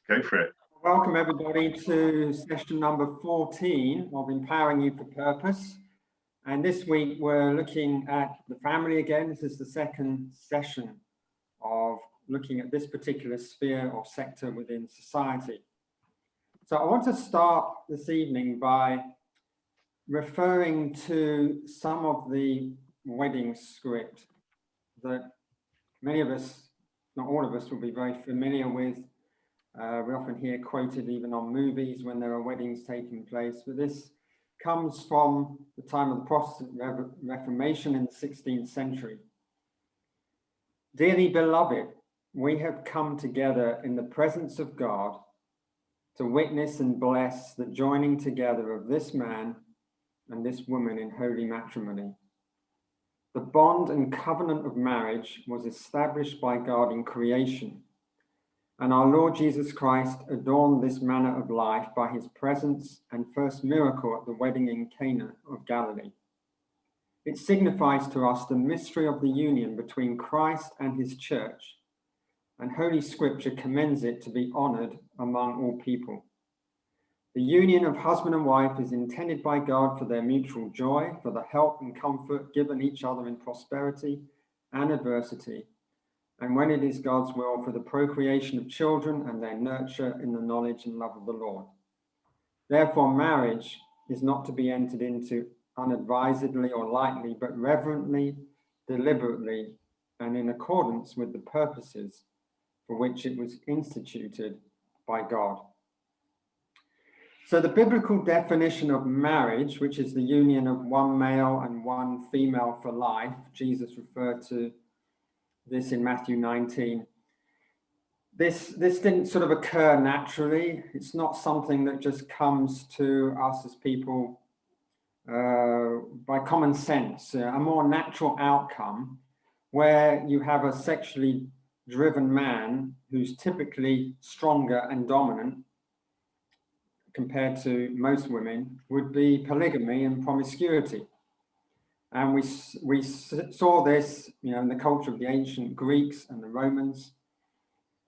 Go for it. Welcome everybody to session number 14 of Empowering You for Purpose. And this week we're looking at the family again. This is the second session of looking at this particular sphere or sector within society. So I want to start this evening by referring to some of the wedding script that many of us, not all of us, will be very familiar with. We often hear quoted even on movies when there are weddings taking place, but this comes from the time of the Protestant Reformation in the 16th century. Dearly beloved, we have come together in the presence of God to witness and bless the joining together of this man and this woman in holy matrimony. The bond and covenant of marriage was established by God in creation, and our Lord Jesus Christ adorned this manner of life by his presence and first miracle at the wedding in Cana of Galilee. It signifies to us the mystery of the union between Christ and his church, and Holy Scripture commends it to be honored among all people. The union of husband and wife is intended by God for their mutual joy, for the help and comfort given each other in prosperity and adversity, and when it is God's will, for the procreation of children and their nurture in the knowledge and love of the Lord. Therefore, marriage is not to be entered into unadvisedly or lightly, but reverently, deliberately, and in accordance with the purposes for which it was instituted by God. So the biblical definition of marriage, which is the union of one male and one female for life, Jesus referred to this in Matthew 19. This didn't sort of occur naturally. It's not something that just comes to us as people by common sense. A more natural outcome where you have a sexually driven man who's typically stronger and dominant compared to most women would be polygamy and promiscuity. And we saw this, in the culture of the ancient Greeks and the Romans,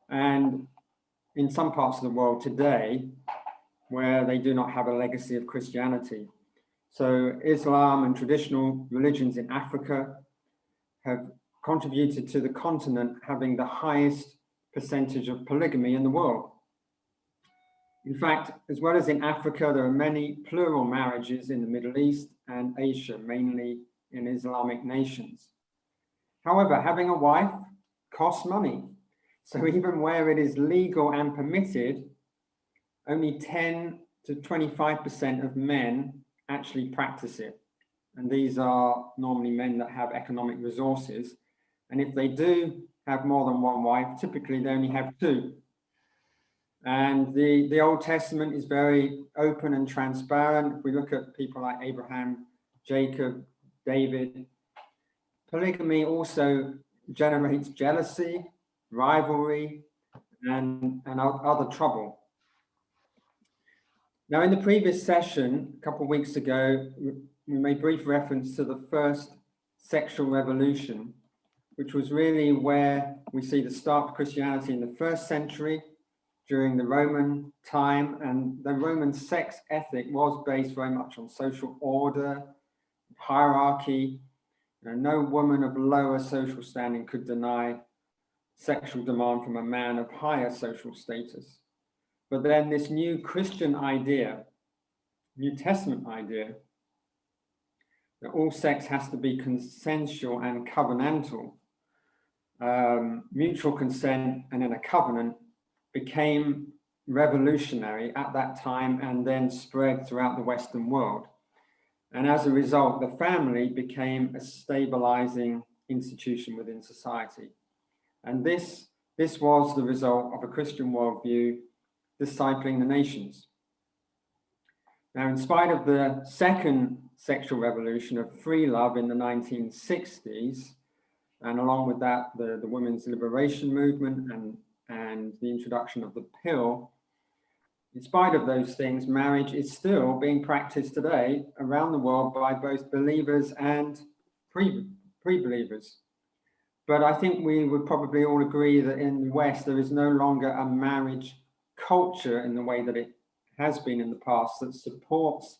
and in some parts of the world today, where they do not have a legacy of Christianity. So Islam and traditional religions in Africa have contributed to the continent having the highest percentage of polygamy in the world. In fact, as well as in Africa, there are many plural marriages in the Middle East and Asia, mainly in Islamic nations. However, having a wife costs money. So even where it is legal and permitted, only 10 to 25% of men actually practice it. And these are normally men that have economic resources. And if they do have more than one wife, typically they only have two. And the Old Testament is very open and transparent. If we look at people like Abraham, Jacob, David, polygamy also generates jealousy, rivalry, and other trouble. Now, in the previous session, a couple of weeks ago, we made brief reference to the first sexual revolution, which was really where we see the start of Christianity in the first century during the Roman time. And the Roman sex ethic was based very much on social order, hierarchy. No woman of lower social standing could deny sexual demand from a man of higher social status. But then this new Christian idea, New Testament idea, that all sex has to be consensual and covenantal, mutual consent and in a covenant, became revolutionary at that time and then spread throughout the Western world. And as a result, the family became a stabilizing institution within society. And this was the result of a Christian worldview discipling the nations. Now, in spite of the second sexual revolution of free love in the 1960s, and along with that, the women's liberation movement and the introduction of the pill, in spite of those things, marriage is still being practiced today around the world by both believers and pre-believers. But I think we would probably all agree that in the West, there is no longer a marriage culture in the way that it has been in the past that supports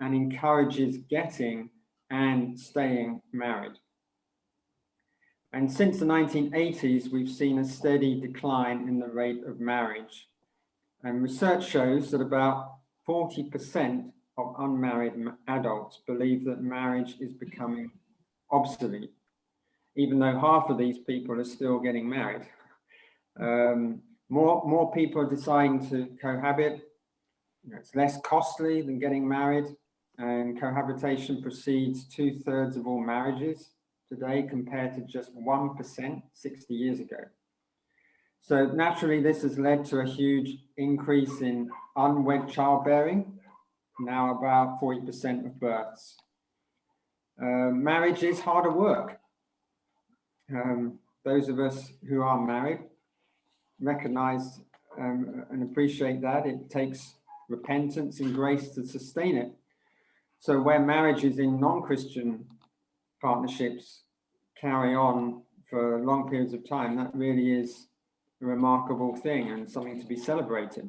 and encourages getting and staying married. And since the 1980s, we've seen a steady decline in the rate of marriage. And research shows that about 40% of unmarried adults believe that marriage is becoming obsolete, even though half of these people are still getting married. More people are deciding to cohabit. It's less costly than getting married, and cohabitation precedes 2/3 of all marriages today compared to just 1% 60 years ago. So naturally, this has led to a huge increase in unwed childbearing, now about 40% of births. Marriage is harder work. Those of us who are married recognize and appreciate that. It takes repentance and grace to sustain it. So where marriages in non-Christian partnerships carry on for long periods of time, that really is a remarkable thing and something to be celebrated.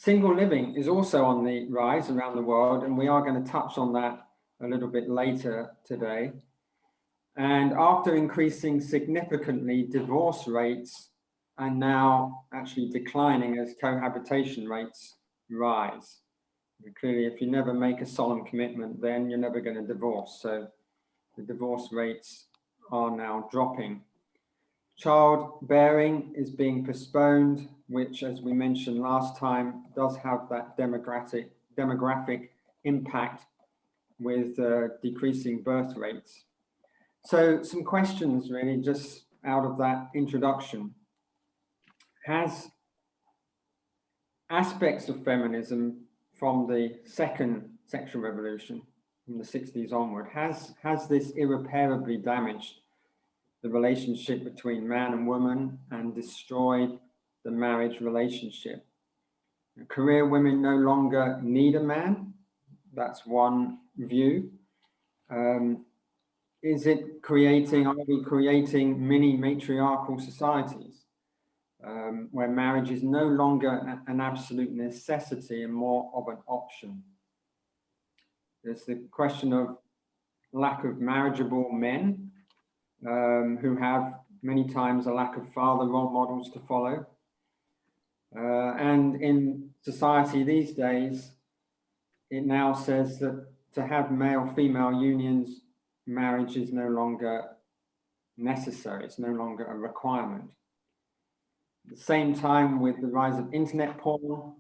Single living is also on the rise around the world, and we are going to touch on that a little bit later today. And after increasing significantly, divorce rates are now actually declining as cohabitation rates rise. And clearly, if you never make a solemn commitment, then you're never going to divorce. So the divorce rates are now dropping. Childbearing is being postponed, which, as we mentioned last time, does have that demographic impact with decreasing birth rates. So some questions really just out of that introduction. Has aspects of feminism from the second sexual revolution, from the 60s onward, has this irreparably damaged the relationship between man and woman and destroyed the marriage relationship? Career women no longer need a man. That's one view. Are we creating mini matriarchal societies where marriage is no longer an absolute necessity and more of an option? There's the question of lack of marriageable men who have many times a lack of father role models to follow. And in society these days, it now says that to have male-female unions, marriage is no longer necessary. It's no longer a requirement. At the same time, with the rise of internet porn,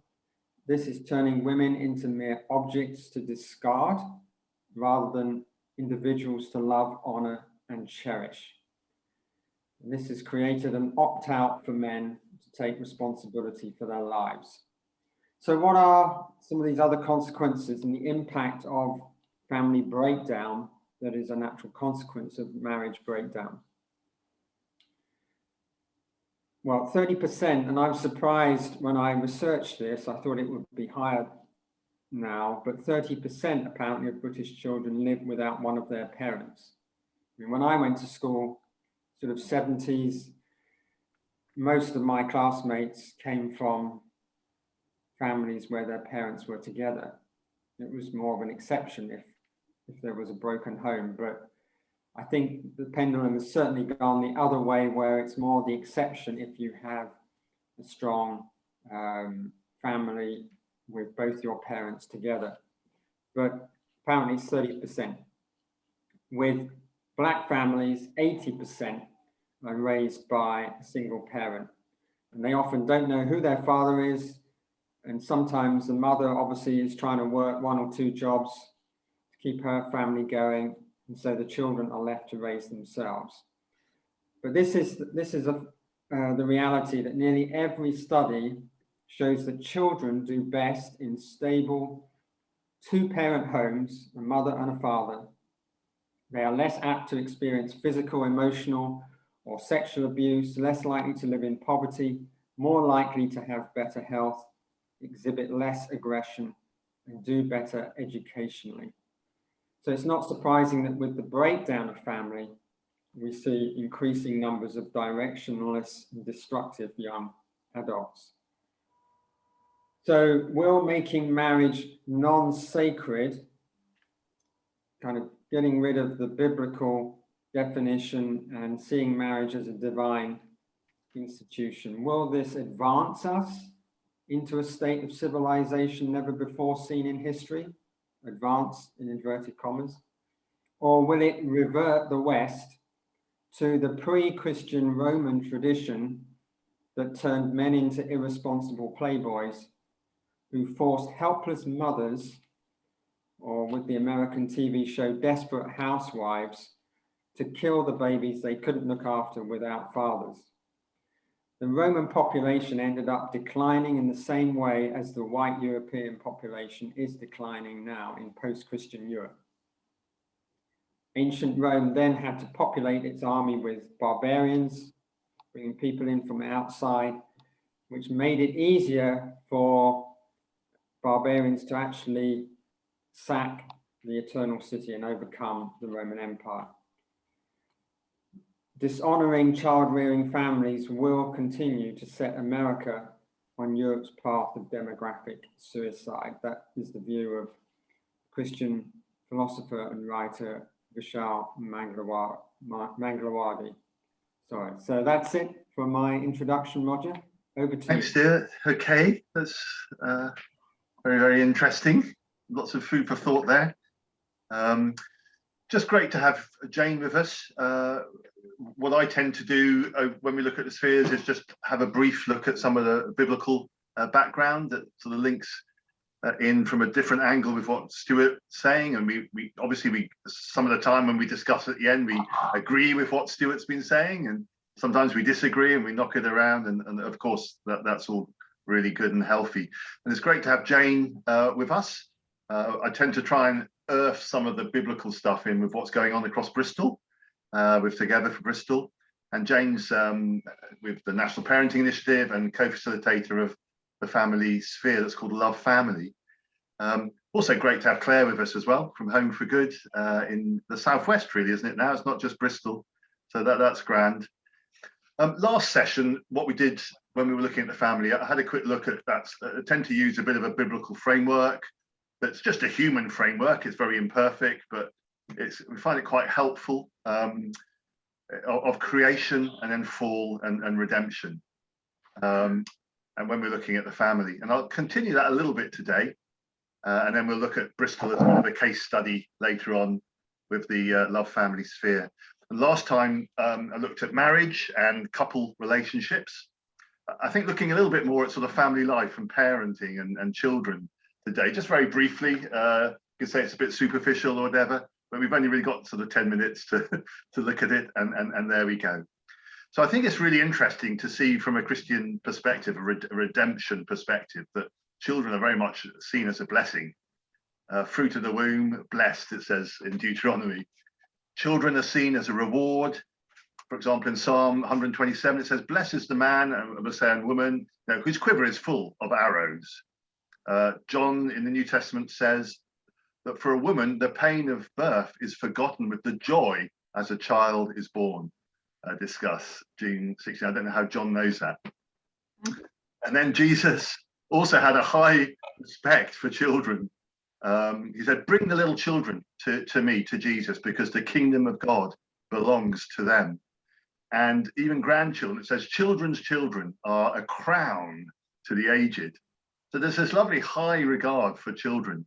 this is turning women into mere objects to discard rather than individuals to love, honor, and cherish. And this has created an opt-out for men to take responsibility for their lives. So what are some of these other consequences and the impact of family breakdown that is a natural consequence of marriage breakdown? Well, 30%, and I'm surprised when I researched this, I thought it would be higher now, but 30% apparently of British children live without one of their parents. I mean, when I went to school, sort of 70s, most of my classmates came from families where their parents were together. It was more of an exception if there was a broken home, but I think the pendulum has certainly gone the other way, where it's more the exception if you have a strong family with both your parents together. But apparently it's 30%. With Black families, 80% are raised by a single parent. And they often don't know who their father is. And sometimes the mother obviously is trying to work 1 or 2 jobs to keep her family going. And so the children are left to raise themselves. But this is the reality that nearly every study shows that children do best in stable 2-parent homes, a mother and a father. They are less apt to experience physical, emotional, or sexual abuse, less likely to live in poverty, more likely to have better health, exhibit less aggression, and do better educationally. So it's not surprising that with the breakdown of family, we see increasing numbers of directionless and destructive young adults. So will making marriage non-sacred, kind of getting rid of the biblical definition and seeing marriage as a divine institution, will this advance us into a state of civilization never before seen in history? Advance in inverted commas. Or will it revert the West to the pre-Christian Roman tradition that turned men into irresponsible playboys who forced helpless mothers, or with the American TV show Desperate Housewives, to kill the babies they couldn't look after without fathers? The Roman population ended up declining in the same way as the white European population is declining now in post-Christian Europe. Ancient Rome then had to populate its army with barbarians, bringing people in from outside, which made it easier for barbarians to actually sack the Eternal City and overcome the Roman Empire. Dishonoring child-rearing families will continue to set America on Europe's path of demographic suicide. That is the view of Christian philosopher and writer Vishal Mangalwadi. Sorry, so that's it for my introduction, Roger. Over to you. Thanks, dear. Okay, that's very, very interesting. Lots of food for thought there. Just great to have Jane with us. What I tend to do when we look at the spheres is just have a brief look at some of the biblical background that sort of links in from a different angle with what Stuart's saying. And we obviously some of the time when we discuss at the end, we agree with what Stuart's been saying, and sometimes we disagree and we knock it around. And of course, that's all really good and healthy. And it's great to have Jane with us. I tend to try and earth some of the biblical stuff in with what's going on across Bristol, with Together for Bristol. And Jane's with the National Parenting Initiative and co-facilitator of the family sphere that's called Love Family. Also great to have Claire with us as well from Home for Good in the Southwest, really, isn't it now? It's not just Bristol, so that's grand. Last session, what we did when we were looking at the family, I had a quick look at that. I tend to use a bit of a biblical framework. That's just a human framework. It's very imperfect, but we find it quite helpful, of creation and then fall and redemption. And when we're looking at the family, and I'll continue that a little bit today, and then we'll look at Bristol as a bit of a case study later on with the Love Family sphere. And last time I looked at marriage and couple relationships. I think looking a little bit more at sort of family life and parenting and children today, just very briefly. You can say it's a bit superficial or whatever, but we've only really got sort of 10 minutes to look at it, and there we go. So I think it's really interesting to see from a Christian perspective, a redemption perspective, that children are very much seen as a blessing. Fruit of the womb, blessed, it says in Deuteronomy. Children are seen as a reward. For example, in Psalm 127, it says, blessed is the man, and woman, whose quiver is full of arrows. John in the New Testament says that for a woman, the pain of birth is forgotten with the joy as a child is born. Discuss June 16. I don't know how John knows that. And then Jesus also had a high respect for children. He said, bring the little children to me, to Jesus, because the kingdom of God belongs to them. And even grandchildren, it says, children's children are a crown to the aged. So there's this lovely high regard for children.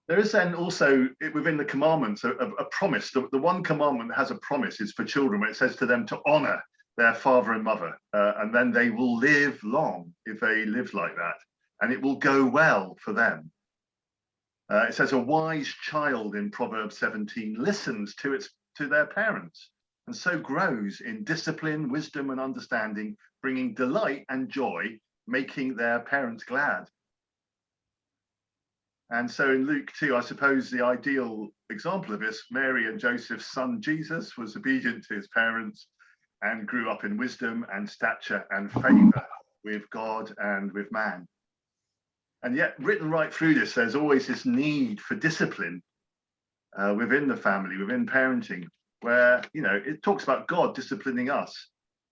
There is then also within the commandments a promise. The one commandment that has a promise is for children, where it says to them to honor their father and mother, and then they will live long if they live like that, and it will go well for them. It says a wise child in Proverbs 17 listens to their parents, and so grows in discipline, wisdom, and understanding, bringing delight and joy, making their parents glad. And so in Luke 2, I suppose the ideal example of this, Mary and Joseph's son Jesus was obedient to his parents and grew up in wisdom and stature and favor with God and with man. And yet written right through this, there's always this need for discipline within the family, within parenting, where, it talks about God disciplining us.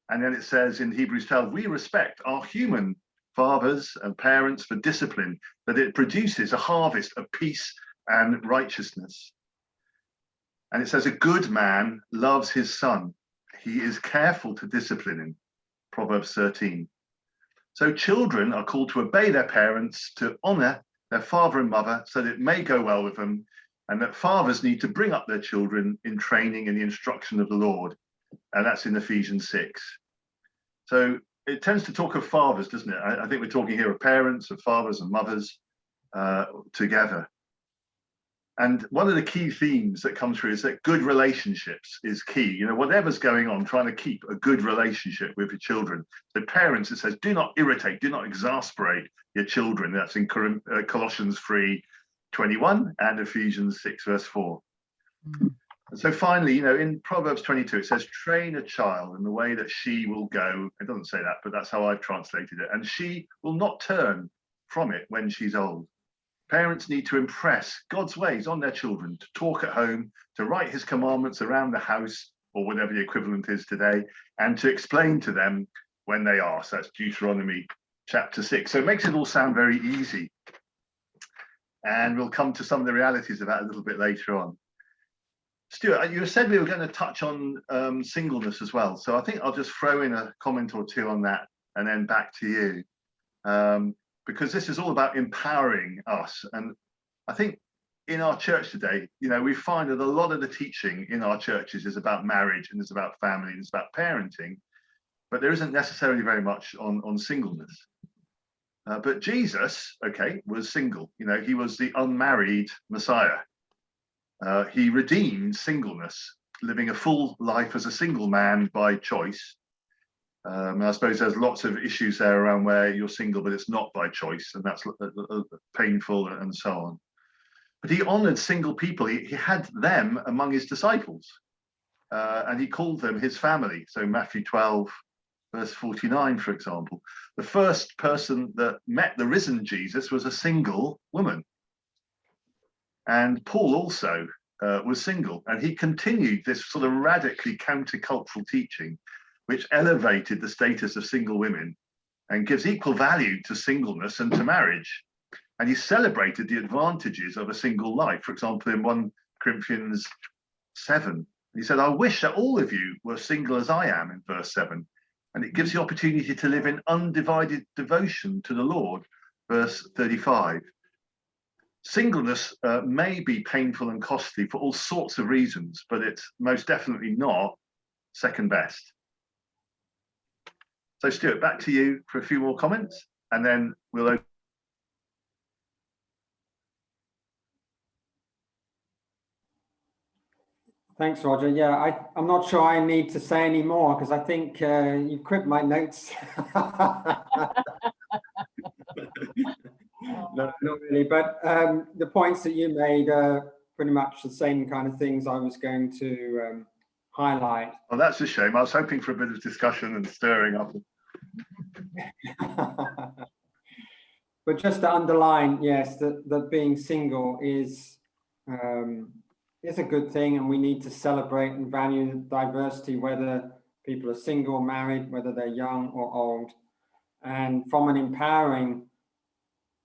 And then it says in Hebrews 12, we respect our human fathers and parents for discipline, that it produces a harvest of peace and righteousness. And it says, a good man loves his son. He is careful to discipline him. Proverbs 13. So children are called to obey their parents, to honor their father and mother, so that it may go well with them, and that fathers need to bring up their children in training and the instruction of the Lord. And that's in Ephesians 6. So it tends to talk of fathers, doesn't it? I think we're talking here of parents, of fathers and mothers together. And one of the key themes that comes through is that good relationships is key. You know, whatever's going on, trying to keep a good relationship with your children. So parents, it says, do not irritate, do not exasperate your children. That's in Colossians 3:21 and Ephesians 6 verse 4. And so finally, you know, in Proverbs 22, it says, train a child in the way that she will go. It doesn't say that, but that's how I've translated it. And she will not turn from it when she's old. Parents need to impress God's ways on their children, to talk at home, to write his commandments around the house, or whatever the equivalent is today, and to explain to them when they ask. That's Deuteronomy chapter 6. So it makes it all sound very easy. And we'll come to some of the realities of that a little bit later on. Stuart, you said we were going to touch on singleness as well. So I think I'll just throw in a comment or two on that and then back to you. Because this is all about empowering us. And I think in our church today, you know, we find that a lot of the teaching in our churches is about marriage and it's about family and it's about parenting, but there isn't necessarily very much on singleness. But Jesus, okay, was single. You know, he was the unmarried Messiah. He redeemed singleness, living a full life as a single man by choice. I suppose there's lots of issues there around where you're single, but it's not by choice, and that's painful and so on. But he honored single people. He had them among his disciples, and he called them his family. So Matthew 12, verse 49, for example, the first person that met the risen Jesus was a single woman. And Paul also was single, and he continued this sort of radically countercultural teaching, which elevated the status of single women and gives equal value to singleness and to marriage. And he celebrated the advantages of a single life. For example, in 1 Corinthians 7, he said, I wish that all of you were single as I am, in verse 7. And it gives the opportunity to live in undivided devotion to the Lord, verse 35. Singleness may be painful and costly for all sorts of reasons, but it's most definitely not second best. So Stuart, back to you for a few more comments, and then we'll open. Thanks, Roger. Yeah, I'm not sure I need to say any more because I think you cribbed my notes. No, not really, but the points that you made are pretty much the same kind of things I was going to highlight. Well, that's a shame. I was hoping for a bit of discussion and stirring up. But just to underline, yes, that being single is a good thing, and we need to celebrate and value diversity, whether people are single, married, whether they're young or old. And from an empowering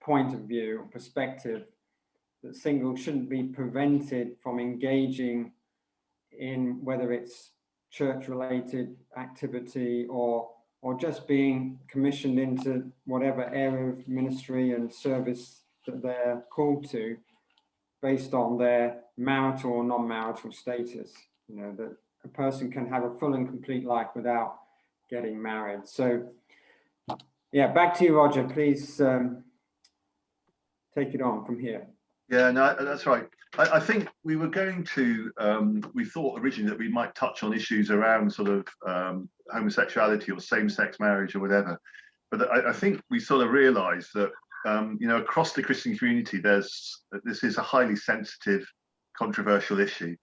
point of view, perspective, that singles shouldn't be prevented from engaging in whether it's church-related activity or just being commissioned into whatever area of ministry and service that they're called to, based on their marital or non-marital status. You know, that a person can have a full and complete life without getting married. So, yeah, back to you, Roger. Please take it on from here. Yeah, no, that's right. I think we were going to, we thought originally that we might touch on issues around sort of homosexuality or same-sex marriage or whatever. But I think we sort of realized that, you know, across the Christian community, this is a highly sensitive, controversial issue.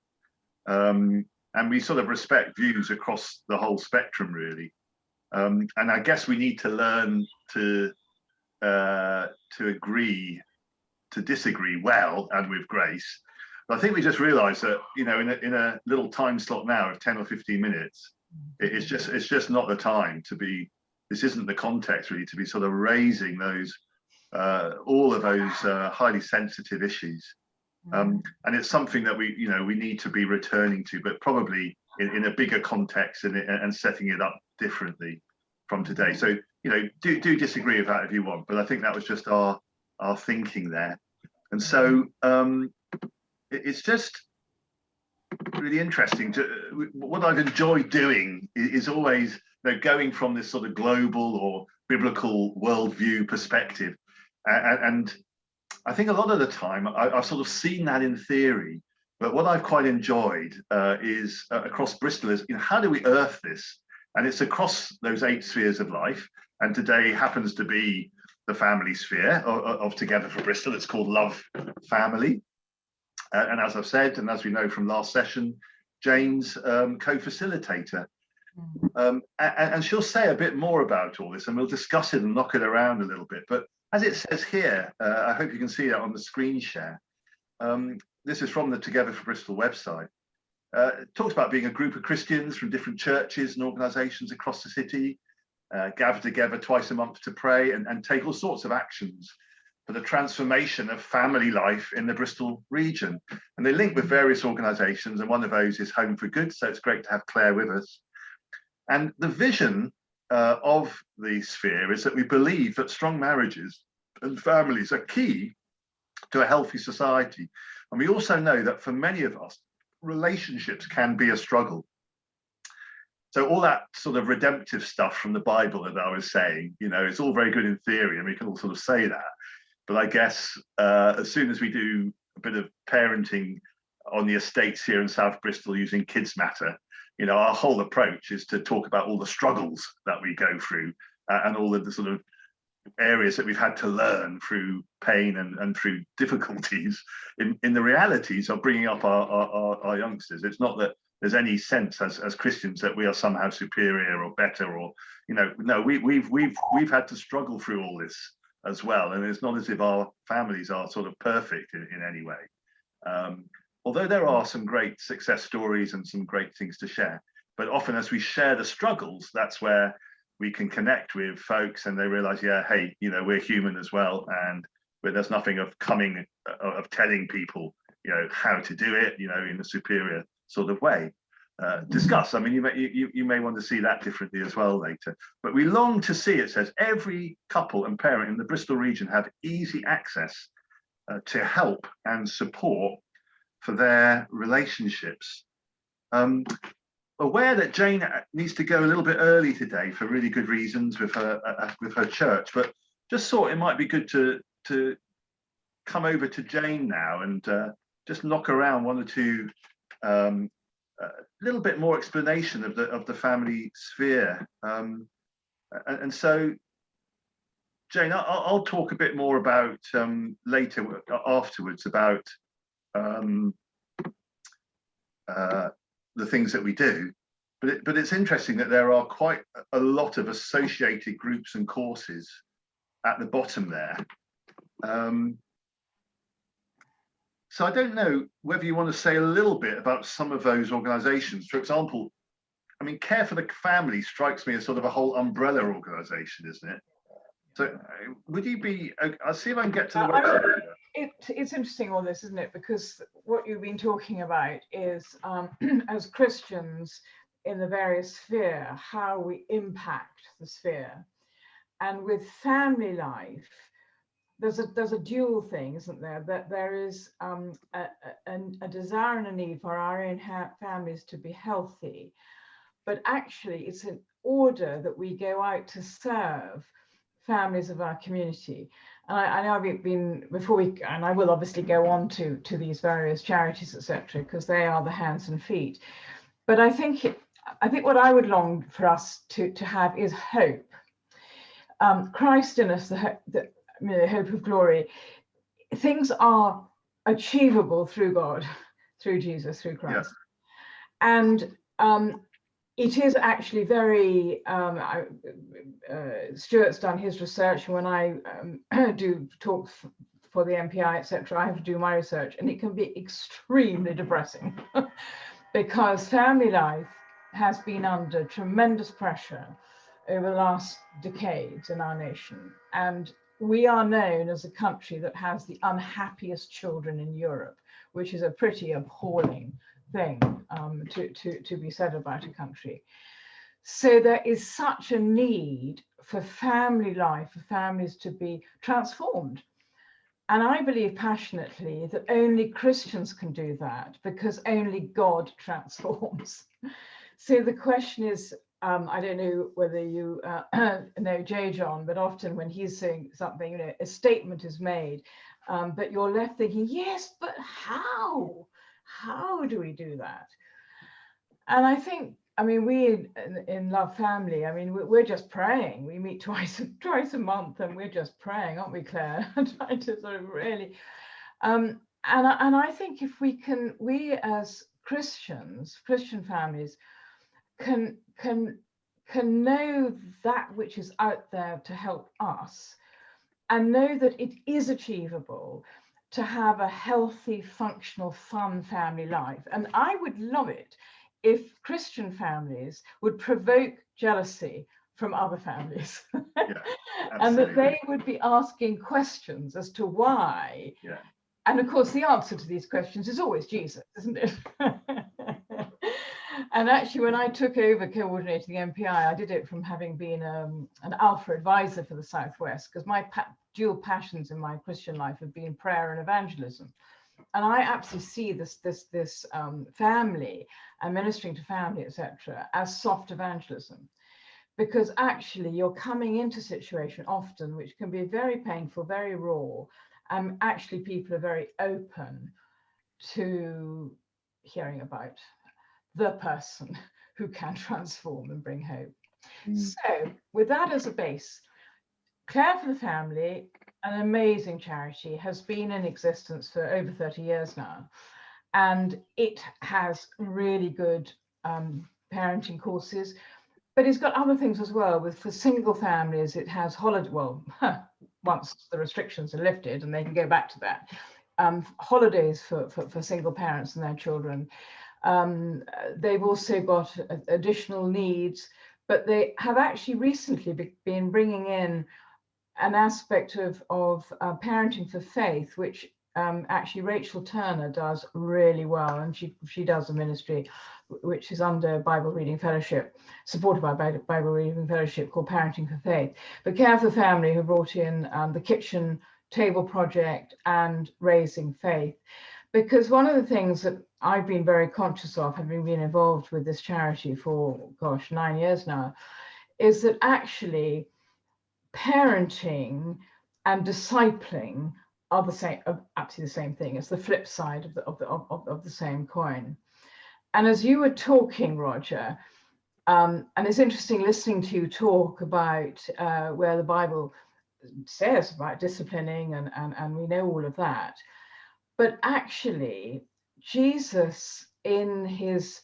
And we sort of respect views across the whole spectrum, really. And I guess we need to learn to agree to disagree well and with grace. But I think we just realized that, you know, in a little time slot now of 10 or 15 minutes, It's just not the time to be. This isn't the context really to be sort of raising those all of those highly sensitive issues. And it's something that we need to be returning to, but probably in a bigger context and setting it up differently from today. So do disagree with that if you want, but I think that was just our thinking there. And so it's just really interesting. What I've enjoyed doing is always going from this sort of global or biblical worldview perspective, and I think a lot of the time I've sort of seen that in theory, but what I've quite enjoyed is across Bristol is how do we earth this? And it's across those 8 spheres of life, and today happens to be the family sphere of Together for Bristol. It's called Love Family. And as I've said, and as we know from last session, Jane's co-facilitator. And she'll say a bit more about all this, and we'll discuss it and knock it around a little bit. But as it says here, I hope you can see that on the screen share. This is from the Together for Bristol website. It talks about being a group of Christians from different churches and organisations across the city, gather together twice a month to pray and take all sorts of actions for the transformation of family life in the Bristol region. And they link with various organisations, and one of those is Home for Good, so it's great to have Claire with us. And the vision of the sphere is that we believe that strong marriages and families are key to a healthy society. And we also know that for many of us, relationships can be a struggle. So all that sort of redemptive stuff from the Bible that I was saying, it's all very good in theory, and we can all sort of say that. But I guess as soon as we do a bit of parenting on the estates here in South Bristol using Kids Matter, our whole approach is to talk about all the struggles that we go through and all of the sort of areas that we've had to learn through pain and through difficulties in the realities of bringing up our youngsters. It's not that there's any sense as Christians that we are somehow superior or better, or no, we've had to struggle through all this as well, and it's not as if our families are sort of perfect in any way. Although there are some great success stories and some great things to share, but often as we share the struggles, that's where we can connect with folks and they realize, yeah, hey, we're human as well, and there's nothing of telling people, how to do it, in a superior sort of way. Discuss. I mean, you may want to see that differently as well later. But we long to see, it says, every couple and parent in the Bristol region have easy access to help and support for their relationships. Aware that Jane needs to go a little bit early today for really good reasons with her church, but just thought it might be good to come over to Jane now and just knock around one or two a little bit more explanation of the family sphere. And so, Jane, I'll talk a bit more about later afterwards about the things that we do, but it's interesting that there are quite a lot of associated groups and courses at the bottom there. So I don't know whether you want to say a little bit about some of those organisations. For example, I mean, Care for the Family strikes me as sort of a whole umbrella organisation, isn't it? So would you be, I'll see if I can get to the website. It's interesting all this, isn't it? Because what you've been talking about is, as Christians in the various sphere, how we impact the sphere. And with family life, there's a dual thing, isn't there? That there is a desire and a need for our own families to be healthy, but actually it's an order that we go out to serve families of our community. And I know I've been, before we, and I will obviously go on to these various charities, etc., because they are the hands and feet. But I think what I would long for us to have is hope. Christ in us, the hope of glory. Things are achievable through God, through Jesus, through Christ. Yeah. And it is actually very, Stuart's done his research. When I do talks for the MPI, etc., I have to do my research, and it can be extremely depressing because family life has been under tremendous pressure over the last decades in our nation. And we are known as a country that has the unhappiest children in Europe, which is a pretty appalling thing to be said about a country. So there is such a need for family life, for families to be transformed. And I believe passionately that only Christians can do that, because only God transforms. So the question is, I don't know whether you know J. John, but often when he's saying something, you know, a statement is made, but you're left thinking, yes, but how? How do we do that? And I think, I mean, we in Love Family, I mean, we're just praying. We meet twice a month, and we're just praying, aren't we, Claire? Trying to sort of really, and I think if we as Christians, Christian families, can know that which is out there to help us, and know that it is achievable to have a healthy, functional, fun family life. And I would love it if Christian families would provoke jealousy from other families. Yeah, and that absolutely. they would be asking questions as to why. Yeah. And of course, the answer to these questions is always Jesus, isn't it? And actually, when I took over coordinating the MPI, I did it from having been an Alpha advisor for the Southwest, because my dual passions in my Christian life have been prayer and evangelism. And I absolutely see this family and ministering to family, etc., as soft evangelism, because actually you're coming into a situation often which can be very painful, very raw, and actually people are very open to hearing about the person who can transform and bring hope. So with that as a base, Care for the Family, an amazing charity, has been in existence for over 30 years now, and it has really good parenting courses, but it's got other things as well. For single families, it has holiday, well, once the restrictions are lifted and they can go back to that, holidays for single parents and their children. They've also got additional needs, but they have actually recently been bringing in an aspect of parenting for faith, which actually Rachel Turner does really well, and she does a ministry which is under Bible Reading Fellowship, supported by Bible Reading Fellowship, called Parenting for Faith. But Care for the Family have brought in the Kitchen Table Project and Raising Faith, because one of the things that I've been very conscious of, having been involved with this charity for, gosh, 9 years now, is that actually parenting and discipling are the same, absolutely the same thing. It's the flip side of the same coin. And as you were talking, Roger, and it's interesting listening to you talk about where the Bible says about disciplining, and we know all of that. But actually, Jesus, in his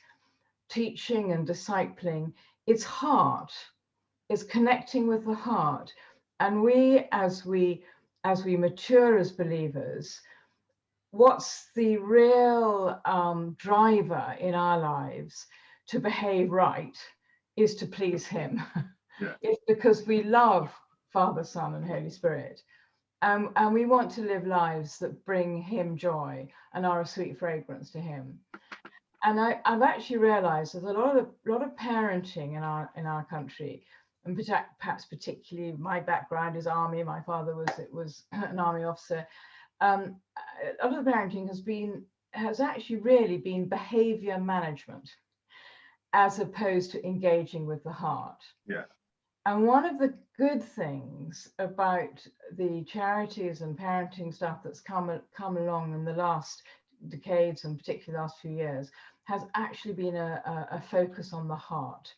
teaching and discipling, it's heart, it's connecting with the heart. And we, as we mature as believers, what's the real driver in our lives to behave right is to please him. Yeah. It's because we love Father, Son, and Holy Spirit. And we want to live lives that bring him joy and are a sweet fragrance to him. And I've actually realized that a lot of parenting in our country, and perhaps particularly my background is army, my father was an army officer, a lot of the parenting has actually really been behavior management as opposed to engaging with the heart. Yeah. And one of the good things about the charities and parenting stuff that's come along in the last decades, and particularly the last few years, has actually been a focus on the heart,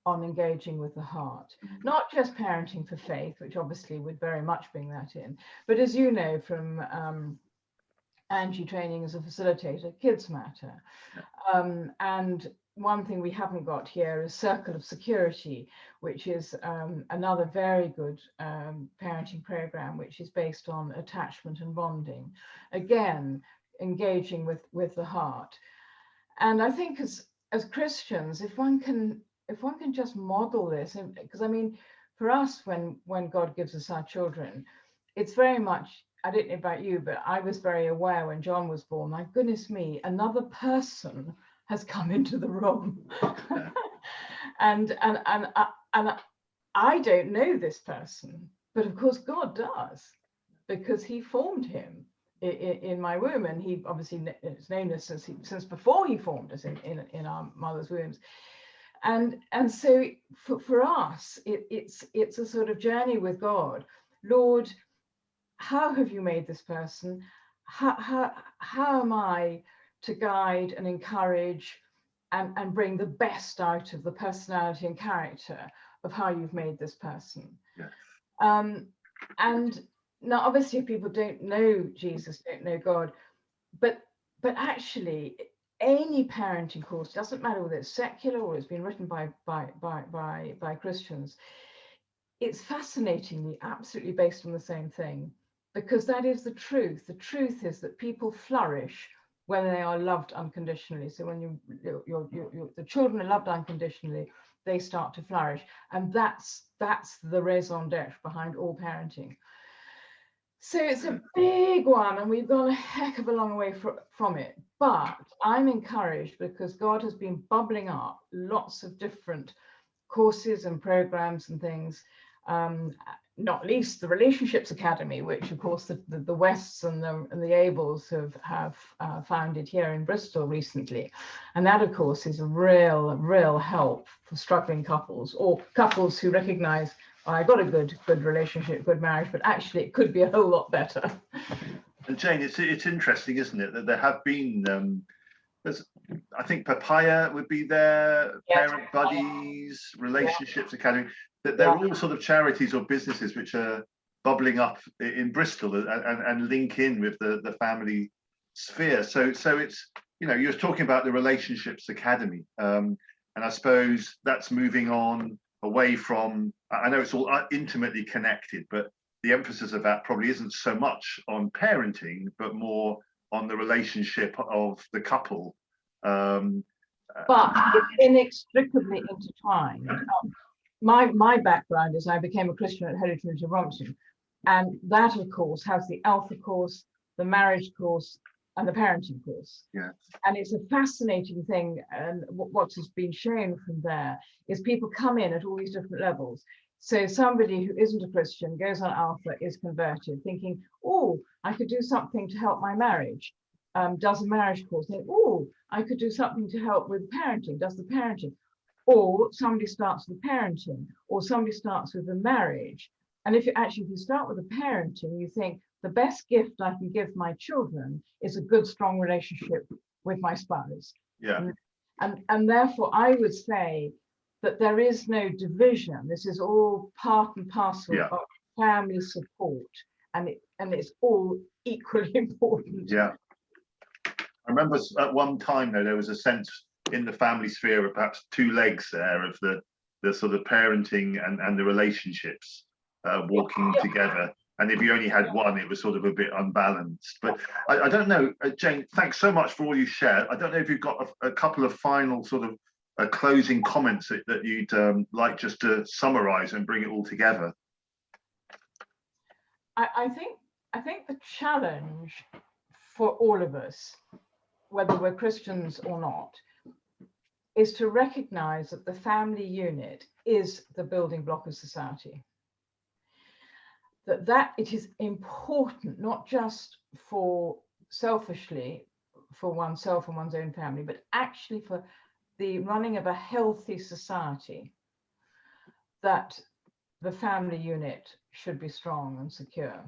on engaging with the heart. Not just parenting for faith, which obviously would very much bring that in, but as you know from Angie training as a facilitator, Kids Matter. And one thing we haven't got here is Circle of Security, which is another very good parenting program, which is based on attachment and bonding. Again, engaging with the heart. And I think as Christians, if one can just model this, because I mean, for us, when God gives us our children, it's very much, I don't know about you, but I was very aware when John was born, my goodness me, another person has come into the room. and I don't know this person, but of course God does, because he formed him in my womb, and he obviously has known us since before he formed us in our mother's wombs. And so for us, it's a sort of journey with God. Lord, how have you made this person? How am I to guide and encourage and bring the best out of the personality and character of how you've made this person? Yes. And now, obviously, people don't know Jesus, don't know God, but actually, any parenting course, doesn't matter whether it's secular or it's been written by Christians, it's fascinatingly absolutely based on the same thing, because that is the truth. The truth is that people flourish when they are loved unconditionally. So when the children are loved unconditionally, they start to flourish, and that's the raison d'etre behind all parenting. So it's a big one, and we've gone a heck of a long way from it. But I'm encouraged because God has been bubbling up lots of different courses and programs and things, not least the Relationships Academy, which of course the Wests and the Ables have founded here in Bristol recently. And that, of course, is a real help for struggling couples, or couples who recognize, I got a good relationship, good marriage, but actually it could be a whole lot better. And Jane, it's interesting, isn't it, that there have been, I think Papaya would be there, Yeah. Parent Buddies, Relationships Academy, that they're all sort of charities or businesses which are bubbling up in Bristol and link in with the family sphere. So it's, you know, you're talking about the Relationships Academy, and I suppose that's moving on away from, I know it's all intimately connected, but the emphasis of that probably isn't so much on parenting, but more on the relationship of the couple. But it's inextricably intertwined. My background is I became a Christian at Holy Trinity of Rompton, and that, of course, has the Alpha course, the marriage course, and the parenting course. Yeah. And it's a fascinating thing, and what has been shown from there is people come in at all these different levels. So somebody who isn't a Christian goes on Alpha, is converted, thinking, oh, I could do something to help my marriage, does a marriage course, think, oh, I could do something to help with parenting, does the parenting. Or somebody starts with parenting, or somebody starts with the marriage. And if you start with the parenting, you think, the best gift I can give my children is a good, strong relationship with my spouse. Yeah. And therefore, I would say that there is no division. This is all part and parcel of family support, and it's all equally important. Yeah. I remember at one time, though, there was a sense in the family sphere of perhaps two legs there of the sort of parenting and the relationships walking together. And if you only had one, it was sort of a bit unbalanced. But I don't know, Jane, thanks so much for all you shared. I don't know if you've got a couple of final sort of closing comments that you'd like just to summarize and bring it all together. I think the challenge for all of us, whether we're Christians or not, is to recognize that the family unit is the building block of society. That it is important, not just for selfishly for oneself and one's own family, but actually for the running of a healthy society, that the family unit should be strong and secure.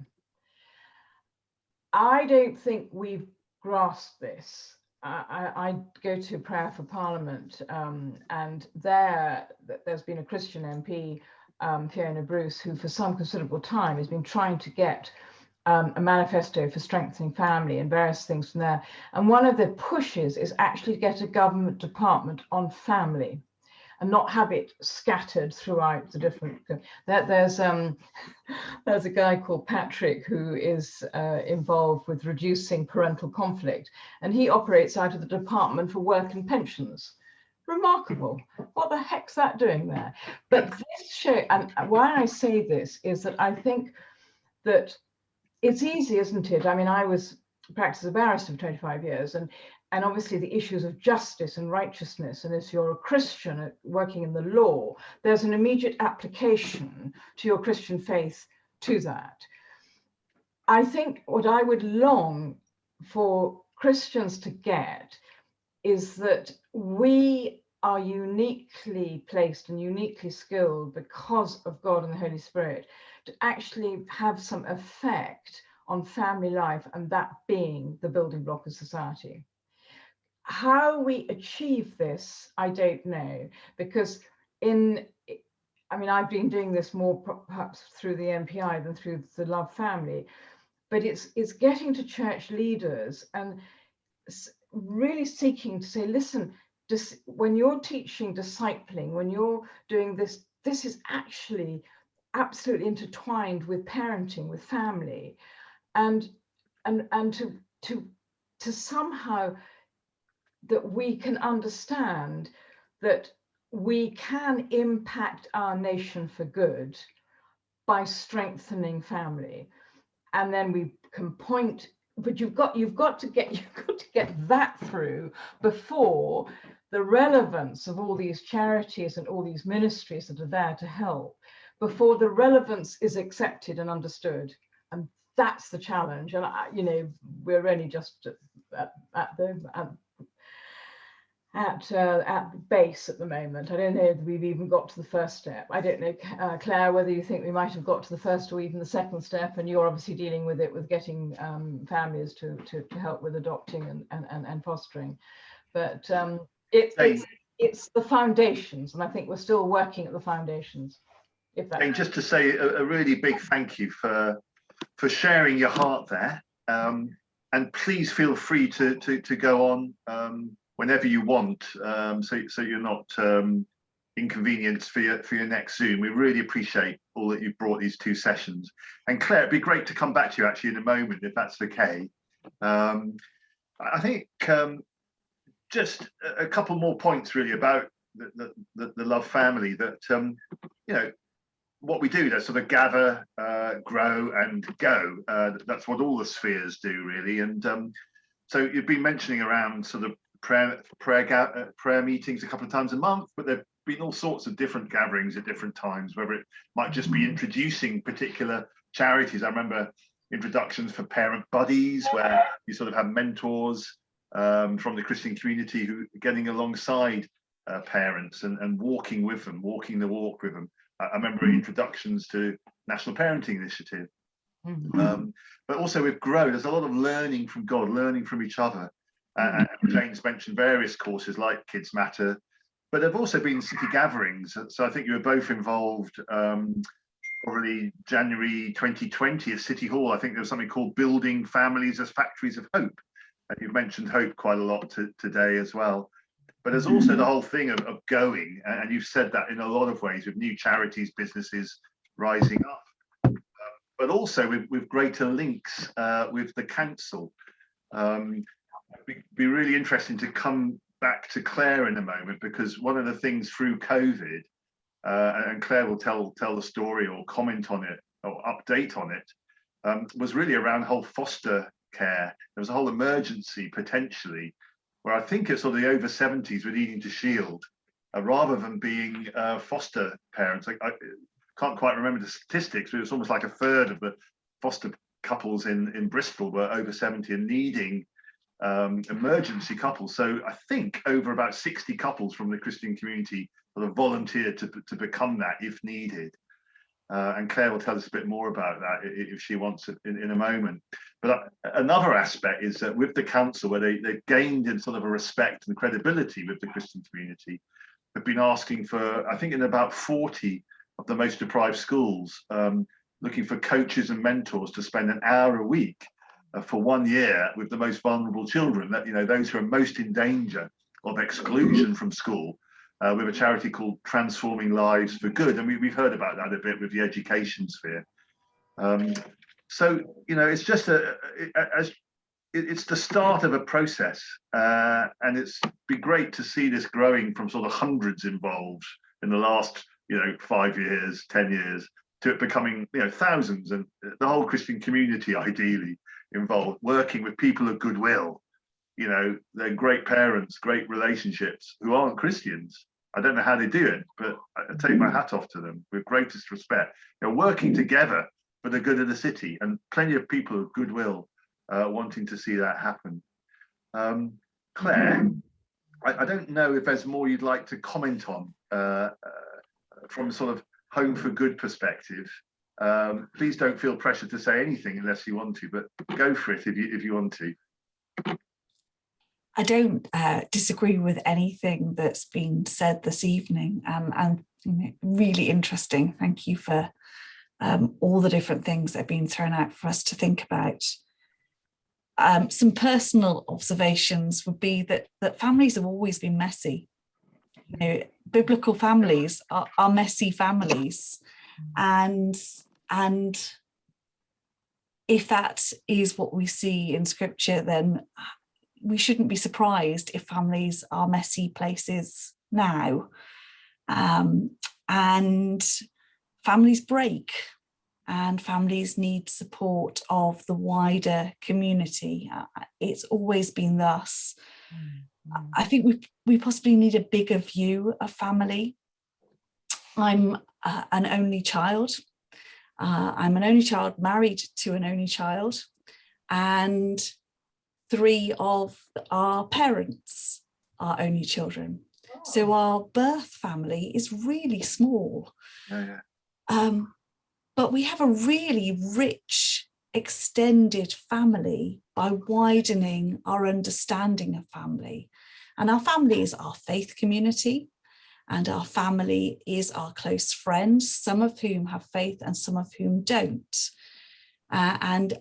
I don't think we've grasped this. I go to Prayer for Parliament, and there's been a Christian MP, Fiona Bruce, who for some considerable time has been trying to get a manifesto for strengthening family and various things from there. And one of the pushes is actually to get a government department on family and not have it scattered throughout the different. There's a guy called Patrick who is involved with reducing parental conflict, and he operates out of the Department for Work and Pensions. remarkable. What the heck's that doing there? But this show, and why I say this is that I think that it's easy, isn't it? I mean, I was practiced as a barrister for 25 years, and obviously the issues of justice and righteousness, and if you're a Christian working in the law, there's an immediate application to your Christian faith to that. I think what I would long for Christians to get is that we are uniquely placed and uniquely skilled because of God and the Holy Spirit to actually have some effect on family life, and that being the building block of society. How we achieve this, I don't know, because I've been doing this more perhaps through the MPI than through the Love Family, but it's getting to church leaders and really seeking to say, listen, when you're teaching discipling, when you're doing this, this is actually absolutely intertwined with parenting, with family, and to somehow that we can understand that we can impact our nation for good by strengthening family. And then we can point, but you've got to get that through before the relevance of all these charities and all these ministries that are there to help, before the relevance is accepted and understood. And that's the challenge. And we're only just at the base at the moment. I don't know if we've even got to the first step. I don't know, Claire, whether you think we might have got to the first or even the second step, and you're obviously dealing with it, with getting families to help with adopting and fostering. But it's the foundations, and I think we're still working at the foundations. And just to say a really big thank you for sharing your heart there, and please feel free to go on whenever you want, so you're not inconvenienced for your next Zoom. We really appreciate all that you've brought these 2 sessions. And Claire, it'd be great to come back to you actually in a moment, if that's okay. I think just a couple more points really about the Love Family, that what we do, that sort of gather, grow and go. That's what all the spheres do really. And so you've been mentioning around sort of prayer meetings a couple of times a month, but there've been all sorts of different gatherings at different times, whether it might just be introducing particular charities. I remember introductions for parent buddies, where you sort of have mentors from the Christian community who are getting alongside parents and walking with them, walking the walk with them. I remember introductions to National Parenting Initiative. But also with Grow, there's a lot of learning from God, learning from each other. And James mentioned various courses like Kids Matter, but there have also been city gatherings. So I think you were both involved probably January 2020 at City Hall. I think there was something called Building Families as Factories of Hope. And you've mentioned hope quite a lot today as well. But there's also the whole thing of going, and you've said that in a lot of ways, with new charities, businesses rising up, but also with greater links with the council. It'd be really interesting to come back to Claire in a moment, because one of the things through COVID, and Claire will tell the story or comment on it or update on it, was really around whole foster care. There was a whole emergency potentially, where I think it's sort of the over 70s were needing to shield, rather than being foster parents. I can't quite remember the statistics, but it's almost like a third of the foster couples in Bristol were over 70 and needing emergency couples. So I think over about 60 couples from the Christian community sort of volunteered to become that if needed. And Claire will tell us a bit more about that if she wants it in a moment. But another aspect is that with the council, where they've gained in sort of a respect and credibility with the Christian community, have been asking for, I think in about 40 of the most deprived schools, looking for coaches and mentors to spend an hour a week for 1 year with the most vulnerable children, that those who are most in danger of exclusion from school, with a charity called Transforming Lives for Good. And we've heard about that a bit with the education sphere. So it's just it's the start of a process, and it's been great to see this growing from sort of hundreds involved in the last 5 years, 10 years, to it becoming thousands, and the whole Christian community ideally involved, working with people of goodwill. They're great parents, great relationships, who aren't Christians. I don't know how they do it, but I take my hat off to them with greatest respect. Working together for the good of the city, and plenty of people of goodwill wanting to see that happen. Claire, I don't know if there's more you'd like to comment on from sort of Home for Good perspective. Please don't feel pressure to say anything unless you want to, but go for it if you want to. I don't disagree with anything that's been said this evening, and really interesting. Thank you for all the different things that have been thrown out for us to think about. Some personal observations would be that families have always been messy. Biblical families are messy families, and if that is what we see in Scripture, then we shouldn't be surprised if families are messy places now. And families break, and families need support of the wider community. It's always been thus. I think we possibly need a bigger view of family. I'm an only child. I'm an only child married to an only child, and 3 of our parents are only children. So our birth family is really small. But we have a really rich, extended family by widening our understanding of family. And our family is our faith community, and our family is our close friends, some of whom have faith and some of whom don't. And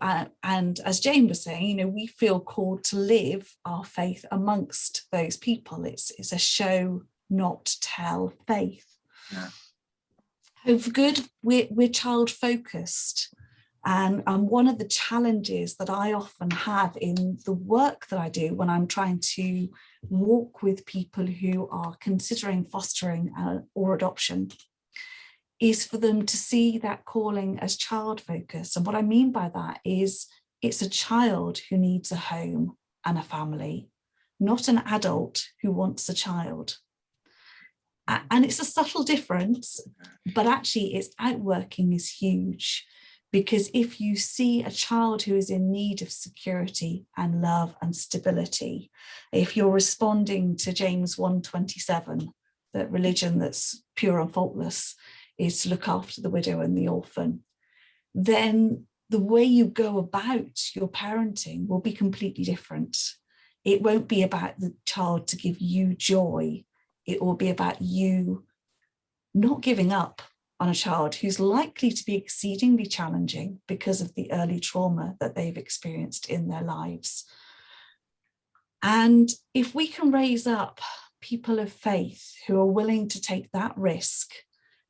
as Jane was saying, we feel called to live our faith amongst those people. It's a show, not tell faith. Yeah. Home for Good, we're child focused. And one of the challenges that I often have in the work that I do when I'm trying to walk with people who are considering fostering or adoption is for them to see that calling as child focused. And what I mean by that is it's a child who needs a home and a family, not an adult who wants a child. And it's a subtle difference, but actually its outworking is huge. Because if you see a child who is in need of security and love and stability, if you're responding to James 1:27, that religion that's pure and faultless is to look after the widow and the orphan, then the way you go about your parenting will be completely different. It won't be about the child to give you joy. It will be about you not giving up on a child who's likely to be exceedingly challenging because of the early trauma that they've experienced in their lives. And if we can raise up people of faith who are willing to take that risk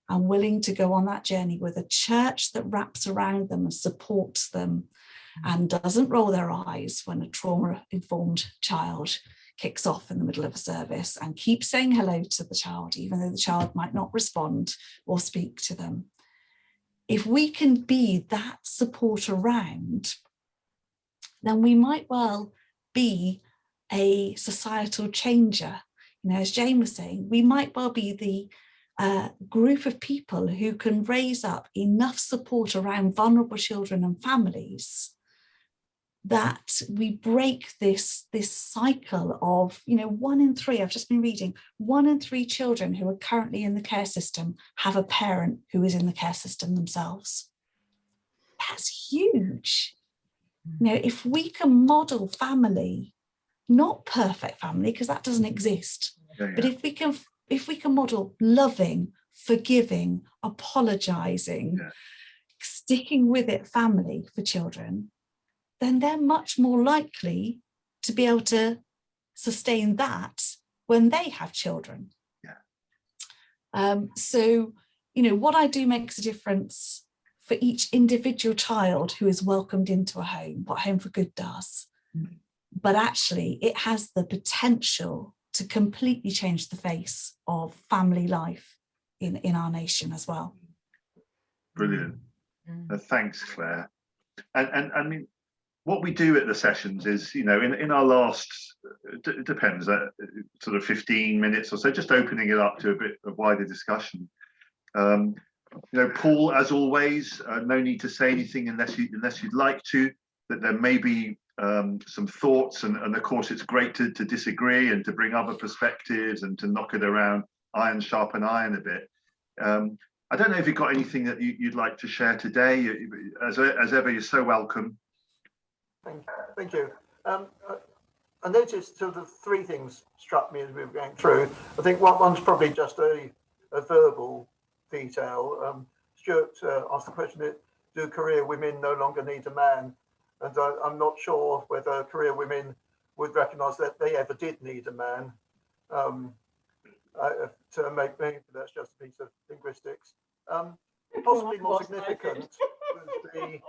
and willing to go on that journey with a church that wraps around them and supports them and doesn't roll their eyes when a trauma-informed child kicks off in the middle of a service, and keeps saying hello to the child, even though the child might not respond or speak to them. If we can be that support around, then we might well be a societal changer. As Jane was saying, we might well be the group of people who can raise up enough support around vulnerable children and families that we break this cycle of, 1 in 3, I've just been reading, 1 in 3 children who are currently in the care system have a parent who is in the care system themselves. That's huge. If we can model family, not perfect family, because that doesn't exist, but if we can model loving, forgiving, apologizing, sticking with it family for children, then they're much more likely to be able to sustain that when they have children. So, what I do makes a difference for each individual child who is welcomed into a home, what Home for Good does. but actually it has the potential to completely change the face of family life in our nation as well. Brilliant. Thanks, Claire. And I mean, what we do at the sessions is, you know, in our last, it depends, sort of 15 minutes or so, just opening it up to a bit of wider discussion. You know, Paul, as always, no need to say anything unless you'd like to. That there may be some thoughts, and of course it's great to disagree and to bring other perspectives and to knock it around, iron sharpen iron a bit. I don't know if you've got anything that you'd like to share today. As ever, you're so welcome. Thank you. I noticed sort of three things struck me as we were going through. I think one's probably just a verbal detail. Stuart asked the question, do career women no longer need a man? And I'm not sure whether career women would recognise that they ever did need a man. To make me, that's just a piece of linguistics. Possibly more significant was the...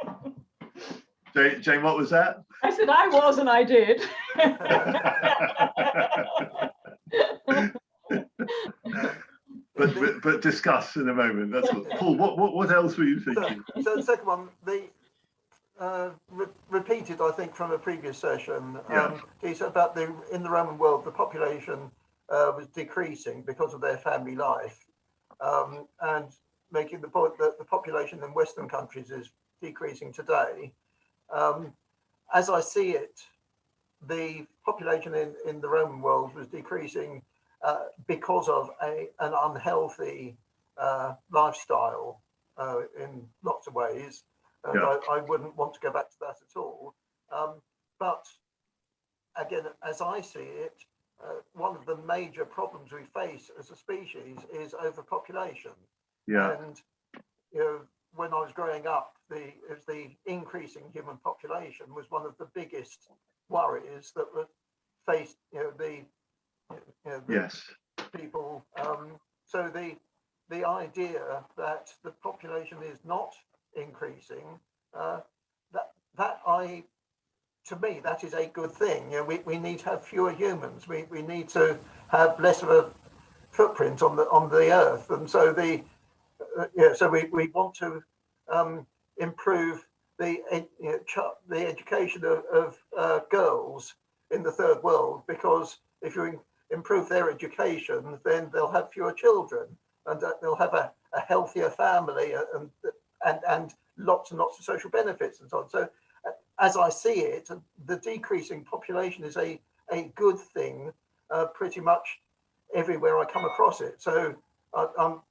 Jane, what was that? I said I was, and I did. but discuss in a moment. That's what, Paul. What else were you thinking? So the second one, the repeated, I think, from a previous session. He said about in the Roman world, the population was decreasing because of their family life, and making the point that the population in Western countries is decreasing today. As I see it, the population in the Roman world was decreasing because of an unhealthy lifestyle in lots of ways. And I wouldn't want to go back to that at all. But again, as I see it, one of the major problems we face as a species is overpopulation. And you know, when I was growing up, the increasing human population was one of the biggest worries that were faced. The people. So the idea that the population is not increasing, to me, that is a good thing. You know, we need to have fewer humans. We need to have less of a footprint on the earth, and so so we want to improve the education of girls in the third world, because if you improve their education, then they'll have fewer children, and they'll have a healthier family, and lots and lots of social benefits and so on. So as I see it, the decreasing population is a good thing pretty much everywhere I come across it. So I'm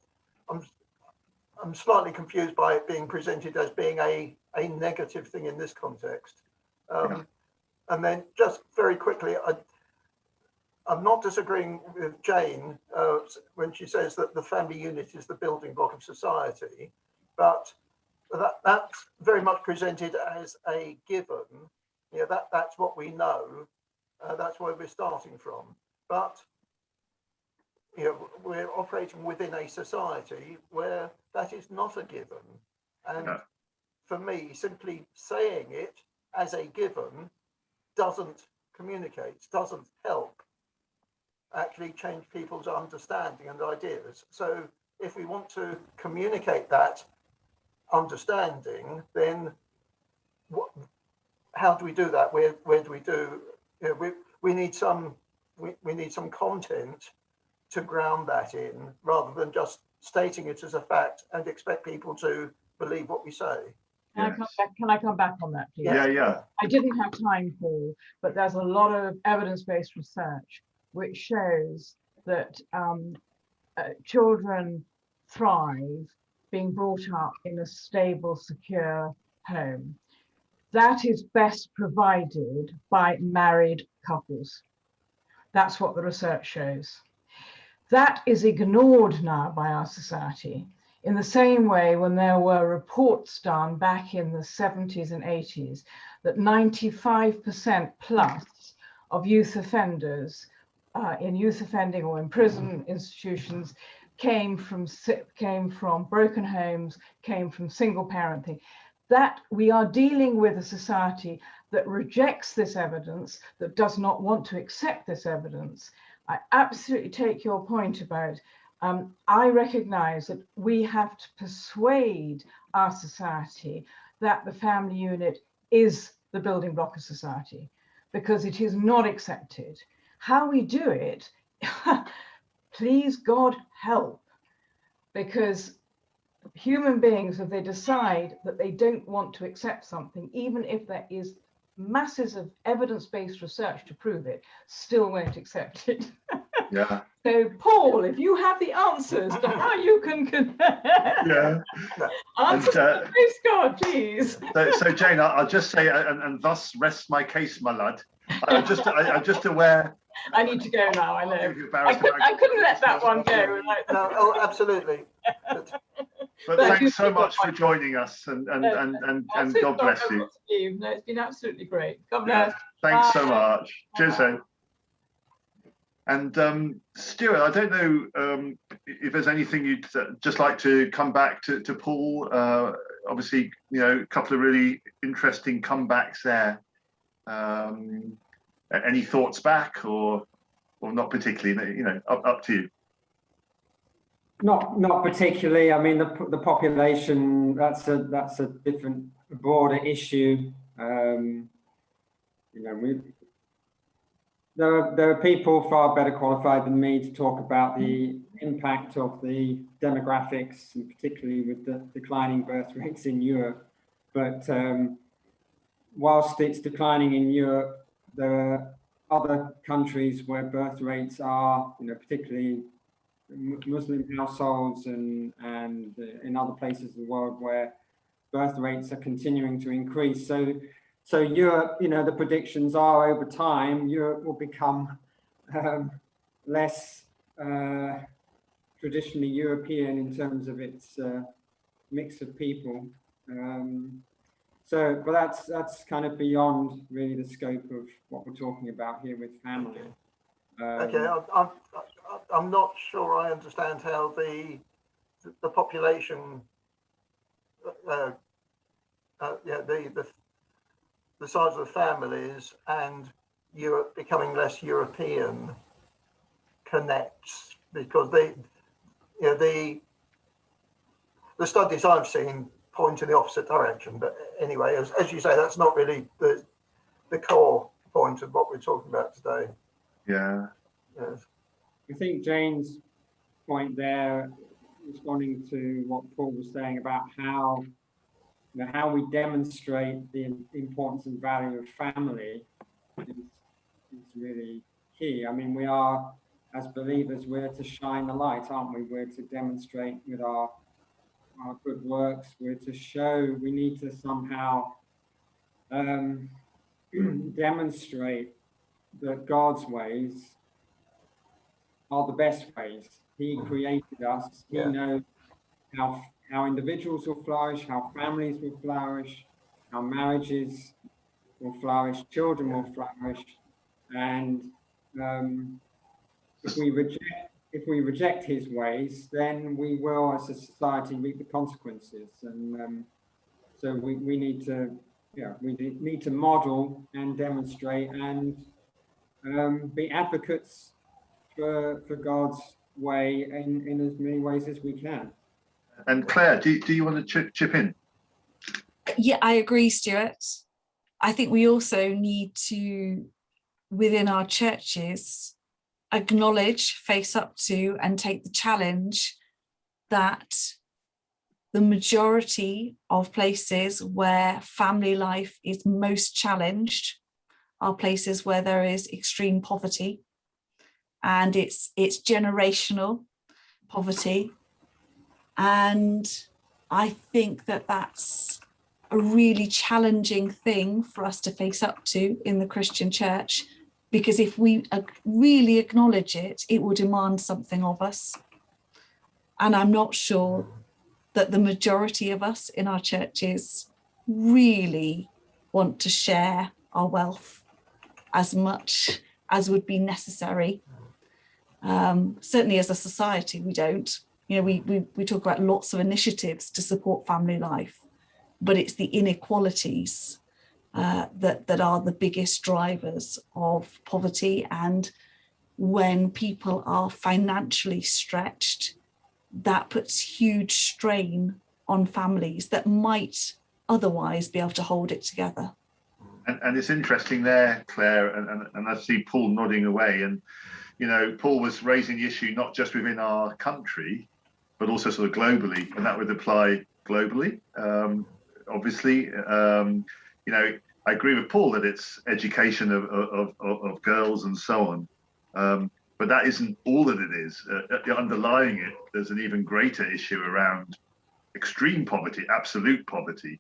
slightly confused by it being presented as being a negative thing in this context. And then just very quickly, I'm not disagreeing with Jane when she says that the family unit is the building block of society, but that's very much presented as a given. That's what we know. That's where we're starting from. But we're operating within a society where that is not a given. And for me, simply saying it as a given doesn't communicate, doesn't help actually change people's understanding and ideas. So if we want to communicate that understanding, then how do we do that? Where do we do? We need some content to ground that in, rather than just stating it as a fact and expect people to believe what we say. Can I come back on that, please? Yeah. I didn't have time, Paul, but there's a lot of evidence-based research which shows that children thrive being brought up in a stable, secure home. That is best provided by married couples. That's what the research shows. That is ignored now by our society, in the same way when there were reports done back in the 70s and 80s that 95% plus of youth offenders in youth offending or in prison institutions came from broken homes, came from single parenting. That we are dealing with a society that rejects this evidence, that does not want to accept this evidence. I absolutely take your point about, I recognize that we have to persuade our society that the family unit is the building block of society, because it is not accepted. How we do it, please God help, because human beings, if they decide that they don't want to accept something, even if there is masses of evidence-based research to prove it, still won't accept it. Yeah. So Paul, if you have the answers to how you can Yeah. answer, praise God, please. So Jane, I'll just say, and thus rests my case, my lad. I'm just aware. I need to go now, I know. I I couldn't let that one go. No, oh, absolutely. But thanks so much for joining us, and God bless you. Steve. No, it's been absolutely great. God Yeah, bless. thanks so Bye. much. Cheers, then. And Stuart, I don't know if there's anything you'd just like to come back to Paul. Obviously, you know, a couple of really interesting comebacks there. Any thoughts back, or not particularly? You know, up to you. Not particularly. I mean, the population, that's a different, broader issue. You know, there are people far better qualified than me to talk about the impact of the demographics, and particularly with the declining birth rates in Europe. But whilst it's declining in Europe, there are other countries where birth rates are, you know, particularly Muslim households and in other places of the world where birth rates are continuing to increase. So Europe, you know, the predictions are over time, Europe will become less traditionally European in terms of its mix of people. But that's kind of beyond really the scope of what we're talking about here with family. Okay, I'm not sure I understand how the population, the size of the families and Europe becoming less European connects, because the studies I've seen point in the opposite direction. But anyway, as you say, that's not really the core point of what we're talking about today. Yeah. Yes. I think Jane's point there, responding to what Paul was saying about how we demonstrate the importance and value of family is really key. I mean, we are, as believers, we're to shine the light, aren't we? We're to demonstrate with our good works. We're to show, we need to somehow demonstrate that God's ways are the best ways. He created us. He knows how individuals will flourish, how families will flourish, how marriages will flourish, children will flourish. And if we reject his ways, then we will, as a society, reap the consequences. And so we need to model and demonstrate and be advocates for God's way in as many ways as we can. And Claire, do you want to chip in? Yeah, I agree, Stuart. I think we also need to, within our churches, acknowledge, face up to, and take the challenge that the majority of places where family life is most challenged are places where there is extreme poverty, and it's generational poverty. And I think that that's a really challenging thing for us to face up to in the Christian church, because if we really acknowledge it, it will demand something of us. And I'm not sure that the majority of us in our churches really want to share our wealth as much as would be necessary. Certainly as a society, we don't. You know, we talk about lots of initiatives to support family life, but it's the inequalities that are the biggest drivers of poverty. And when people are financially stretched, that puts huge strain on families that might otherwise be able to hold it together. And it's interesting there, Claire, and I see Paul nodding away. And, you know, Paul was raising the issue not just within our country, but also sort of globally, and that would apply globally. Obviously, you know, I agree with Paul that it's education of girls and so on. But that isn't all that it is. Underlying it, there's an even greater issue around extreme poverty, absolute poverty.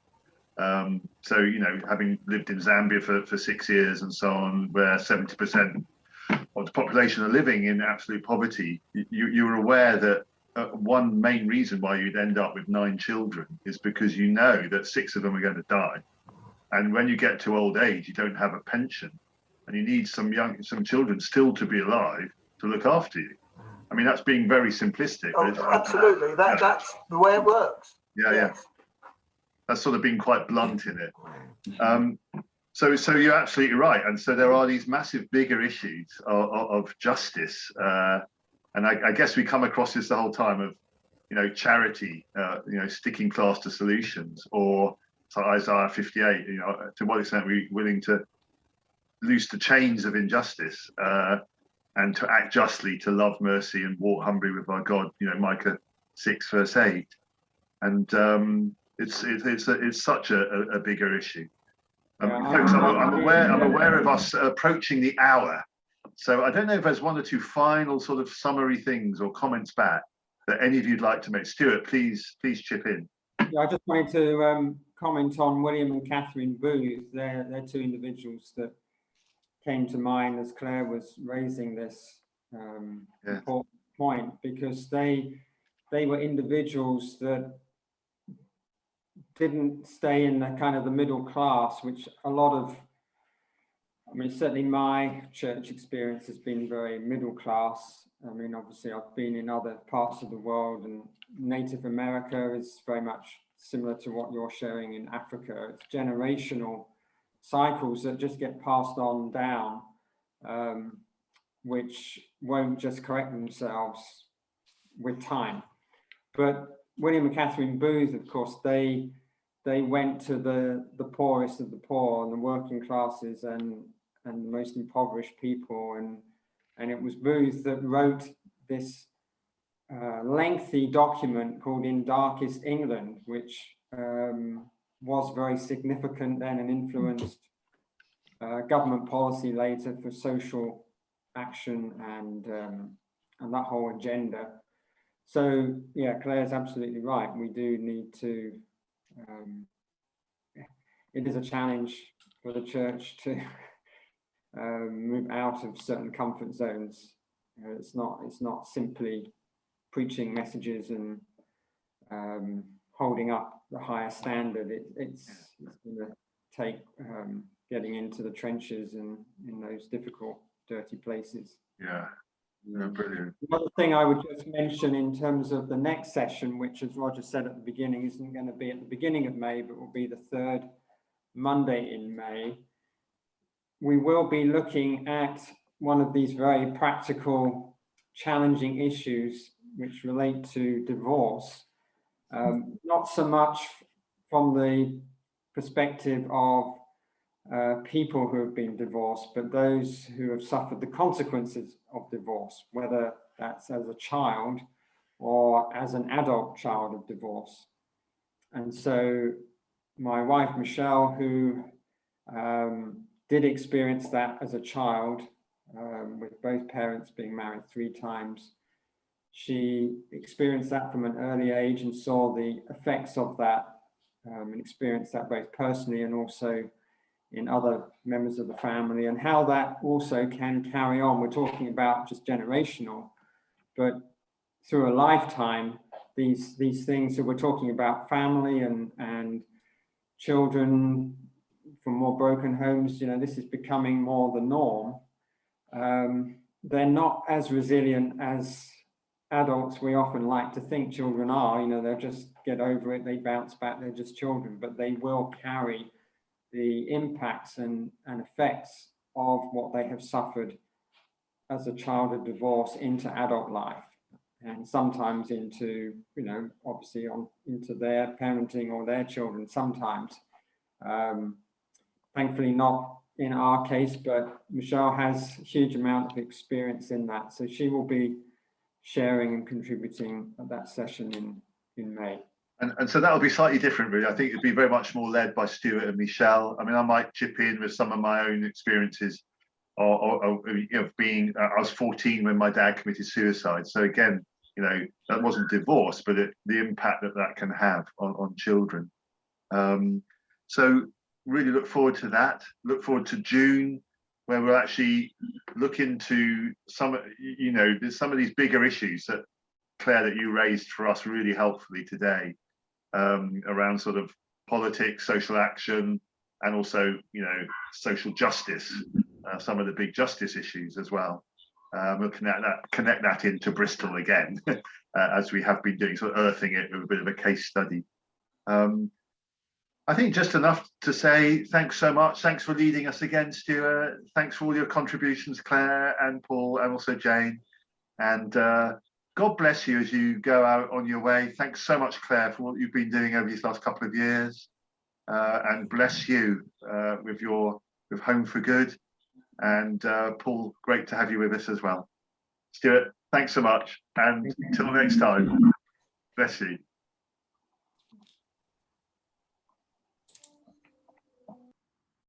So, you know, having lived in Zambia for 6 years and so on, where 70% of the population are living in absolute poverty, you're aware that one main reason why you'd end up with 9 children is because you know that 6 of them are going to die. And when you get to old age, you don't have a pension, and you need some children still to be alive to look after you. I mean, that's being very simplistic. Oh, absolutely. That's the way it works. Yeah, yes. Yeah. That's sort of being quite blunt in it. So you're absolutely right. And so there are these massive, bigger issues of justice. And I guess we come across this the whole time of, you know, charity, you know, sticking fast to solutions, or Isaiah 58, you know, to what extent are we willing to loose the chains of injustice and to act justly, to love mercy and walk humbly with our God, you know, Micah 6 verse 8. And it's such a bigger issue. Folks, I'm aware of us approaching the hour. So I don't know if there's 1 or 2 final sort of summary things or comments back that any of you'd like to make. Stuart, please chip in. Yeah, I just wanted to comment on William and Catherine Booth. They're 2 individuals that came to mind as Claire was raising this important point, because they were individuals that didn't stay in the kind of the middle class, which a lot of, I mean, certainly my church experience has been very middle class. I mean, obviously I've been in other parts of the world, and Native America is very much similar to what you're sharing in Africa. It's generational cycles that just get passed on down, which won't just correct themselves with time. But William and Catherine Booth, of course, they went to the poorest of the poor and the working classes and the most impoverished people, and it was Booth that wrote this lengthy document called In Darkest England, which was very significant then and influenced government policy later for social action and that whole agenda. So yeah, Claire's absolutely right. We do need to, it is a challenge for the church to move out of certain comfort zones. It's not simply preaching messages and holding up the higher standard. It's going to take getting into the trenches and in those difficult, dirty places. Yeah. No, brilliant. Another thing I would just mention in terms of the next session, which, as Roger said at the beginning, isn't going to be at the beginning of May, but will be the 3rd Monday in May. We will be looking at one of these very practical, challenging issues which relate to divorce. Not so much from the perspective of people who have been divorced, but those who have suffered the consequences of divorce, whether that's as a child or as an adult child of divorce. And so my wife, Michelle, who did experience that as a child, with both parents being married 3 times, she experienced that from an early age and saw the effects of that, and experienced that both personally and also in other members of the family, and how that also can carry on. We're talking about just generational, but through a lifetime, these things that we're talking about, family and children from more broken homes, you know, this is becoming more the norm. They're not as resilient as adults we often like to think children are. You know, they'll just get over it, they bounce back, they're just children, but they will carry the impacts and effects of what they have suffered as a child of divorce into adult life, and sometimes into, you know, obviously into their parenting or their children sometimes. Thankfully not in our case, but Michelle has a huge amount of experience in that. So she will be sharing and contributing at that session in May. And so that'll be slightly different, really. I think it'd be very much more led by Stuart and Michelle. I mean, I might chip in with some of my own experiences or you know, being, I was 14 when my dad committed suicide. So again, you know, that wasn't divorce, but the impact that can have on children. So really look forward to that. Look forward to June, where we'll actually look into some, you know, there's some of these bigger issues that, Claire, that you raised for us really helpfully today, around sort of politics, social action, and also, you know, social justice, some of the big justice issues as well. We'll connect that into Bristol again, as we have been doing, sort of earthing it with a bit of a case study. I think just enough to say thanks so much. Thanks for leading us again, Stuart. Thanks for all your contributions, Claire and Paul, and also Jane. And God bless you as you go out on your way. Thanks so much, Claire, for what you've been doing over these last couple of years. And bless you with Home for Good. And Paul, great to have you with us as well. Stuart, thanks so much. And until next time, bless you.